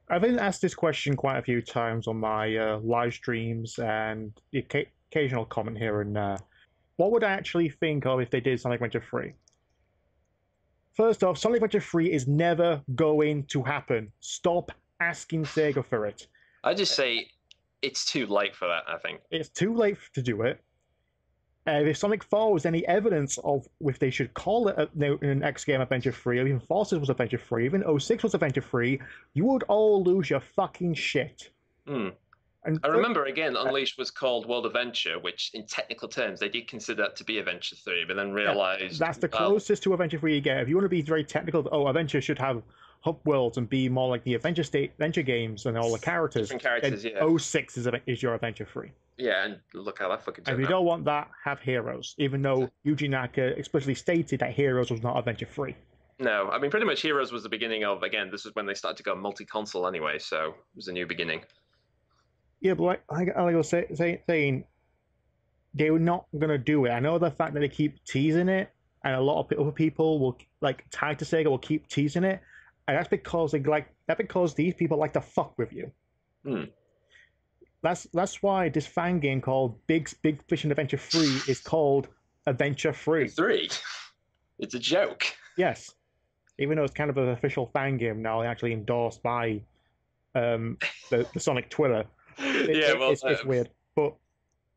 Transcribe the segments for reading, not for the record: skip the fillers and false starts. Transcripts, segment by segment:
I've been asked this question quite a few times on my live streams and the occasional comment here and there. What would I actually think of if they did Sonic Adventure 3? First off, Sonic Adventure 3 is never going to happen. Stop asking Sega for it. I just say it's too late for that, I think. It's too late to do it. If Sonic 4 was any evidence of if they should call it an X game Adventure 3, or even Forces was Adventure 3, even '06 was Adventure 3, you would all lose your fucking shit. Hmm. And I remember again, Unleashed was called World Adventure, which in technical terms they did consider that to be Adventure 3, but then yeah, realized that's the closest to Adventure 3 you get. If you want to be very technical, Adventure should have hub worlds and be more like the Adventure games and all the characters. Different characters, then yeah. '06 is your Adventure 3. Yeah, and look how that fucking And if turned you out. don't want that, have Heroes, even though Yuji Naka explicitly stated that Heroes was not Adventure 3. No, I mean, pretty much Heroes was the beginning of, again, this is when they started to go multi-console anyway, so it was a new beginning. Yeah, but like I was saying, they were not going to do it. I know the fact that they keep teasing it, and a lot of other people will, like, tied to Sega will keep teasing it, and that's because these people like to fuck with you. Hmm. That's why this fan game called Big Fishing Adventure 3 is called Adventure 3. 3? It's a joke. Yes. Even though it's kind of an official fan game now, actually endorsed by the Sonic Twitter. It's weird. But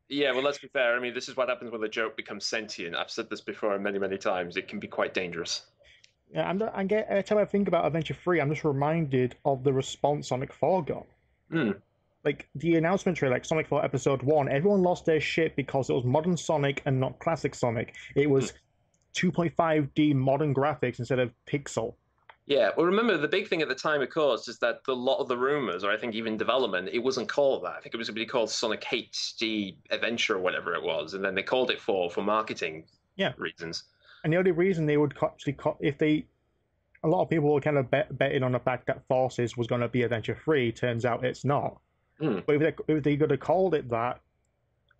yeah, well, let's be fair. I mean, this is what happens when a joke becomes sentient. I've said this before many, many times. It can be quite dangerous. yeah, every time I think about Adventure 3, I'm just reminded of the response Sonic 4 got. Hmm. Like the announcement trailer, like Sonic 4 Episode 1, everyone lost their shit because it was modern Sonic and not classic Sonic. It was 2.5D modern graphics instead of pixel. Yeah, well, remember the big thing at the time, of course, is that a lot of the rumors, or I think even development, it wasn't called that. I think it was going to be called Sonic HD Adventure or whatever it was, and then they called it for marketing reasons. And the only reason they would actually, if they, a lot of people were kind of betting on the fact that Forces was going to be Adventure 3. Turns out it's not. But if they could have called it that,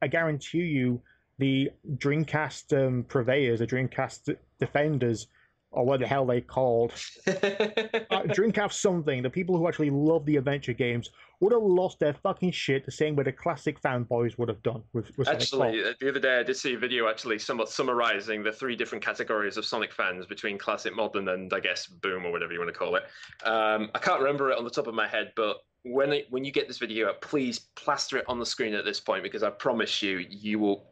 I guarantee you the Dreamcast purveyors, the Dreamcast defenders, or what the hell they called, Dreamcast something, the people who actually love the adventure games would have lost their fucking shit the same way the classic fanboys would have done with Actually, the other day I did see a video actually somewhat summarizing the 3 different categories of Sonic fans between classic, modern, and I guess boom or whatever you want to call it. I can't remember it on the top of my head, but when you get this video up, please plaster it on the screen at this point, because I promise you will.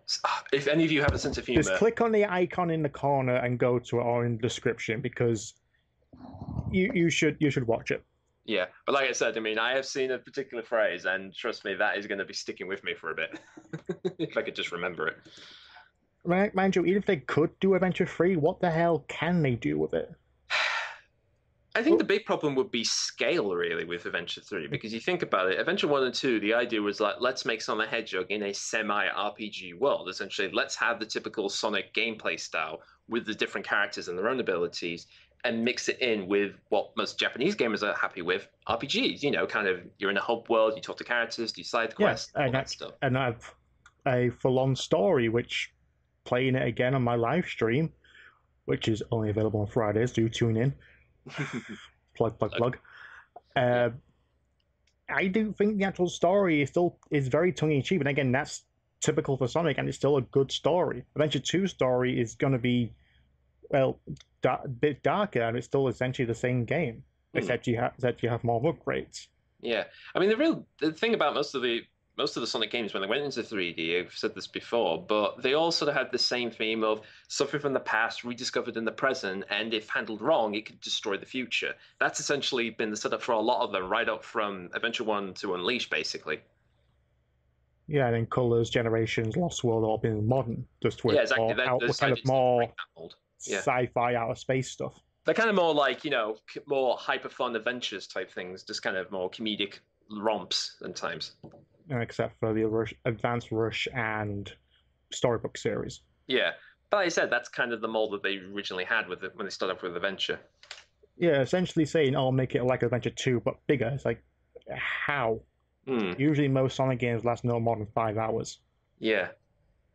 If any of you have a sense of humor, just click on the icon in the corner and go to it, or in the description, because you should watch it. Yeah, but like I said, I mean, I have seen a particular phrase, and trust me, that is going to be sticking with me for a bit. If I could just remember it. Mind you, even if they could do Adventure 3, what the hell can they do with it? I think the big problem would be scale, really, with Adventure 3, because you think about it, Adventure 1 and 2, the idea was like, let's make Sonic the Hedgehog in a semi-RPG world. Essentially, let's have the typical Sonic gameplay style with the different characters and their own abilities, and mix it in with what most Japanese gamers are happy with, RPGs. You know, kind of, you're in a hub world, you talk to characters, do side quests, all that stuff. And I have a full-on story, which, playing it again on my live stream, which is only available on Fridays, do tune in. plug. I do think the actual story is very tongue-in-cheek, and again, that's typical for Sonic, and it's still a good story. Adventure 2 story is going to be, well, a bit darker, and it's still essentially the same game, except you have more upgrades. Yeah, I mean, the thing about most of the Sonic games when they went into 3D, I've said this before, but they all sort of had the same theme of suffering from the past, rediscovered in the present, and if handled wrong, it could destroy the future. That's essentially been the setup for a lot of them, right up from Adventure 1 to Unleashed, basically. Yeah, and then Colors, Generations, Lost World all being modern, just with exactly. kind of more sci-fi outer space stuff. They're kind of more like, more hyper-fun adventures type things, just kind of more comedic romps at times. Except for the Advanced Rush and Storybook series. Yeah, but like I said, that's kind of the mold that they originally had with it when they started off with Adventure. Yeah, essentially saying, "I'll make it like Adventure 2, but bigger." It's like, how? Usually, most Sonic games last no more than 5 hours. Yeah.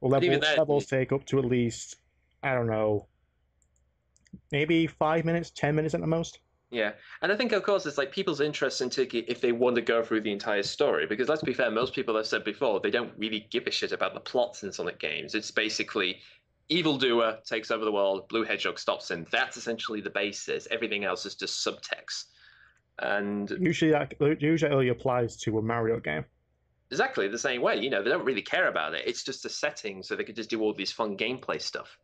Well, levels take up to at least, I don't know, maybe 5 minutes, 10 minutes at the most. Yeah, and I think, of course, it's like people's interest in taking if they want to go through the entire story. Because let's be fair, most people have said before they don't really give a shit about the plots in Sonic games. It's basically evildoer takes over the world, Blue Hedgehog stops him. That's essentially the basis. Everything else is just subtext. And Usually, that usually only applies to a Mario game. exactly the same way, they don't really care about it. It's just a setting, so they could just do all these fun gameplay stuff.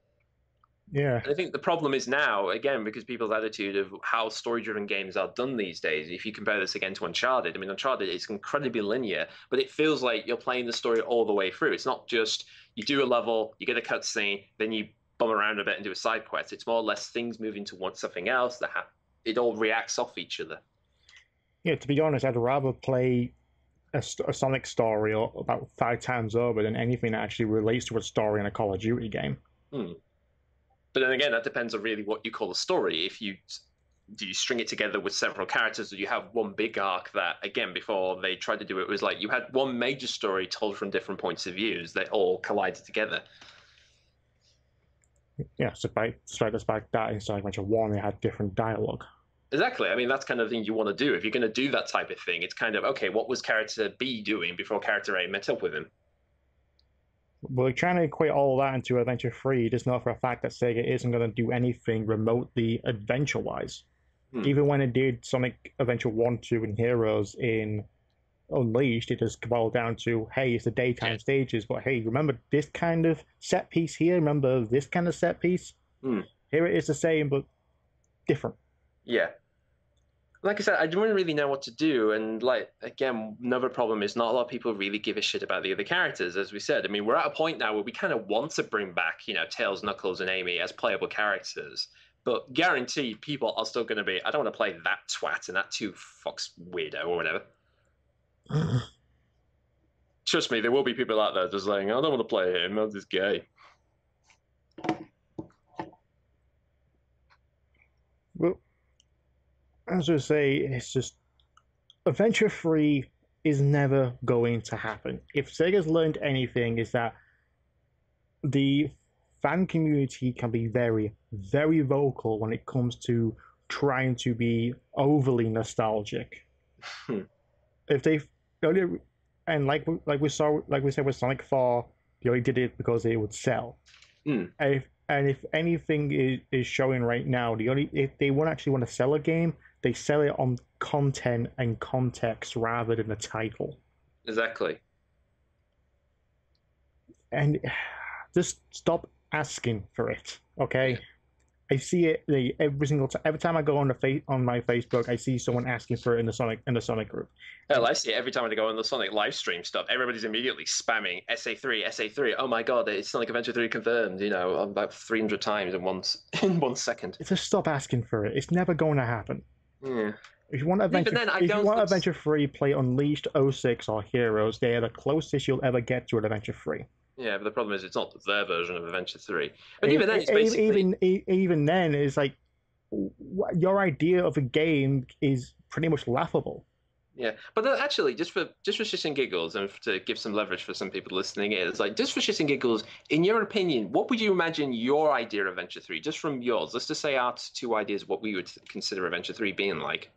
Yeah. And I think the problem is now, again, because people's attitude of how story-driven games are done these days, if you compare this again to Uncharted, I mean, Uncharted is incredibly linear, but it feels like you're playing the story all the way through. It's not just you do a level, you get a cutscene, then you bum around a bit and do a side quest. It's more or less things moving towards something else that it all reacts off each other. Yeah, to be honest, I'd rather play a Sonic story about 5 times over than anything that actually relates to a story in a Call of Duty game. But then again, that depends on really what you call a story. Do you string it together with several characters, or do you have one big arc that, again, before they tried to do it, was like you had one major story told from different points of views that all collided together. Yeah, despite that, in Sonic Adventure 1, they had different dialogue. Exactly. I mean, that's kind of thing you want to do. If you're going to do that type of thing, it's kind of, okay, what was character B doing before character A met up with him? We're trying to equate all that into Adventure 3, just know for a fact that Sega isn't going to do anything remotely adventure-wise. Even when it did Sonic Adventure 1, 2, and Heroes in Unleashed, it just boiled down to, hey, it's the daytime stages, but hey, remember this kind of set piece here? Remember this kind of set piece? Here it is the same, but different. Yeah. Like I said, I don't really know what to do. And like, again, another problem is not a lot of people really give a shit about the other characters, as we said. I mean, we're at a point now where we kind of want to bring back, Tails, Knuckles, and Amy as playable characters. But guaranteed, people are still going to be, I don't want to play that twat and that 2-fox weirdo or whatever. Trust me, there will be people out there just saying, I don't want to play him, I'm just gay. Well, as I say, it's just Adventure 3 is never going to happen. If Sega's learned anything, is that the fan community can be very, very vocal when it comes to trying to be overly nostalgic. If they only, and like we said with Sonic 4, they only did it because it would sell. And if anything is showing right now, if they actually want to sell a game, they sell it on content and context rather than the title. Exactly. And just stop asking for it, okay? I see it every single time. Every time I go on my Facebook, I see someone asking for it in the Sonic group. Hell, I see it every time I go on the Sonic live stream stuff. Everybody's immediately spamming SA3, SA3. Oh my god, it's Sonic Adventure 3 confirmed. About 300 times in 1 second. Just stop asking for it. It's never going to happen. Yeah. If you want Adventure 3, play Unleashed, 06, or Heroes. They are the closest you'll ever get to an Adventure 3. Yeah, but the problem is it's not their version of Adventure 3. But even then, it's basically... Even then, it's like, your idea of a game is pretty much laughable. Yeah, but actually, just for shits and giggles, and to give some leverage for some people listening in, it's like, just for shits and giggles, in your opinion, what would you imagine your idea of Adventure 3, just from yours? Let's just say our 2 ideas, what we would consider Adventure 3 being like.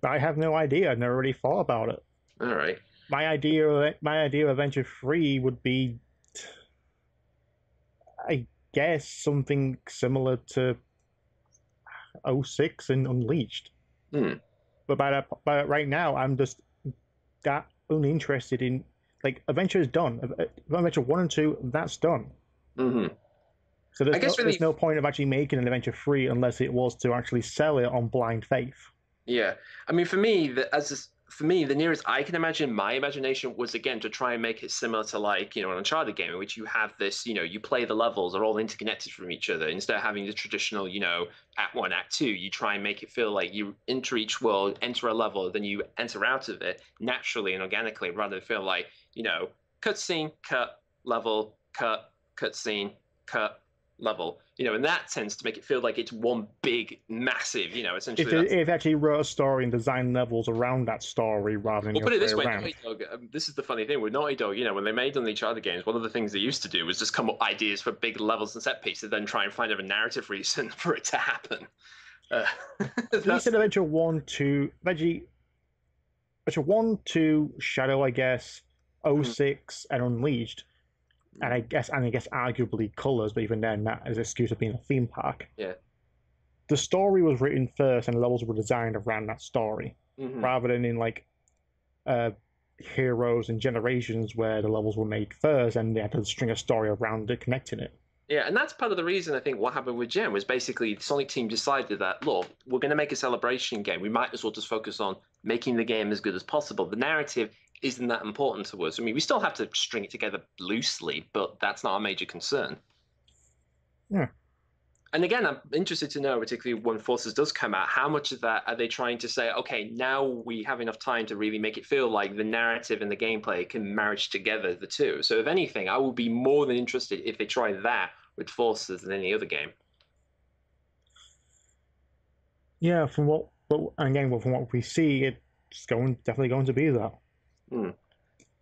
I have no idea. I've never really thought about it. All right. My idea of Adventure 3 would be, I guess, something similar to 06 and Unleashed. But right now, I'm just that only interested in, like, Adventure is done. Adventure 1 and 2, that's done. So there's no point of actually making an Adventure 3 unless it was to actually sell it on blind faith. Yeah, I mean, for me, the nearest I can imagine my imagination was, again, to try and make it similar to, like, an Uncharted game in which you have this, you play the levels, they're all interconnected from each other. Instead of having the traditional, Act 1, Act 2, you try and make it feel like you enter each world, enter a level, then you enter out of it naturally and organically, rather than feel like, cutscene, cut, level, cut, cutscene, cut, level. In that sense, to make it feel like it's one big, massive, essentially. If actually wrote a story and designed levels around that story rather than. Well, put it this way, Naughty Dog. This is the funny thing with Naughty Dog. When they made on each other games, one of the things they used to do was just come up with ideas for big levels and set pieces, then try and find a narrative reason for it to happen. Uh, At least in Adventure 1 to Adventure 1 to Shadow, I guess, '06 and Unleashed, and I guess arguably Colors, but even then that is an excuse of being a theme park. Yeah. The story was written first and the levels were designed around that story. Rather than in like Heroes and Generations where the levels were made first and they had to string a story around it, connecting it. Yeah, and that's part of the reason I think what happened with Gem was basically the Sonic team decided that, look, we're going to make a celebration game. We might as well just focus on making the game as good as possible. The narrative isn't that important to us. I mean, we still have to string it together loosely, but that's not a major concern. Yeah. And again, I'm interested to know, particularly when Forces does come out, how much of that are they trying to say, okay, now we have enough time to really make it feel like the narrative and the gameplay can marriage together the two. So if anything, I would be more than interested if they try that with Forces than any other game. Yeah, from what we see, it's definitely going to be that.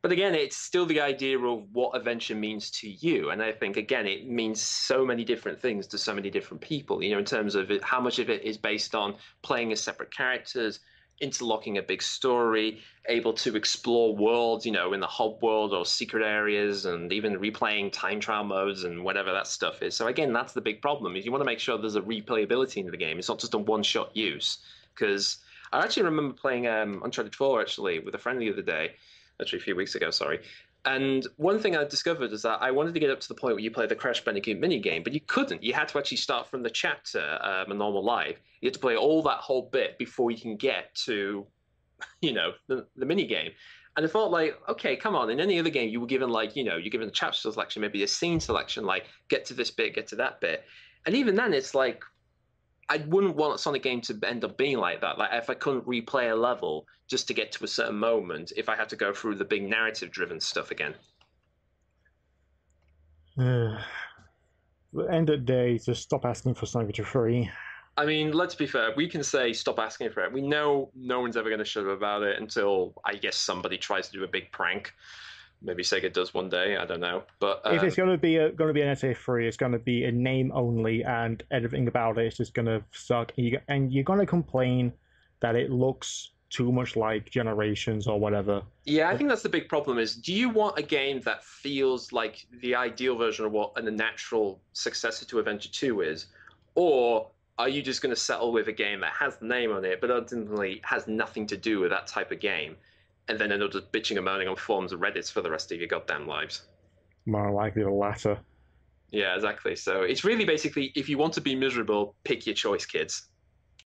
But again, it's still the idea of what adventure means to you. And I think, again, it means so many different things to so many different people, in terms of how much of it is based on playing as separate characters, interlocking a big story, able to explore worlds, in the hub world or secret areas, and even replaying time trial modes and whatever that stuff is. So again, that's the big problem, is you want to make sure there's a replayability in the game. It's not just a one-shot use. Because I actually remember playing Uncharted 4, actually, with a friend the other day, actually a few weeks ago, sorry. And one thing I discovered is that I wanted to get up to the point where you play the Crash Bandicoot minigame, but you couldn't. You had to actually start from the chapter, a normal live. You had to play all that whole bit before you can get to, the minigame. And I thought, like, okay, come on. In any other game, you were given, like, you're given a chapter selection, maybe a scene selection, like, get to this bit, get to that bit. And even then, it's like, I wouldn't want a Sonic game to end up being like that. Like, if I couldn't replay a level just to get to a certain moment, if I had to go through the big narrative-driven stuff again. At the end of the day, just stop asking for Sonic Adventure 3. I mean, let's be fair. We can say stop asking for it. We know no one's ever going to shut up about it until, I guess, somebody tries to do a big prank. Maybe Sega does one day. I don't know. But if it's going to be an NSA3, it's going to be a name only, and everything about it is just going to suck. And you're going to complain that it looks too much like Generations or whatever. Yeah, I think that's the big problem is, do you want a game that feels like the ideal version of what a natural successor to Adventure 2 is? Or are you just going to settle with a game that has the name on it, but ultimately has nothing to do with that type of game? And then end up just bitching and moaning on forums and Reddits for the rest of your goddamn lives? More likely the latter. Yeah, exactly. So it's really basically, if you want to be miserable, pick your choice, kids.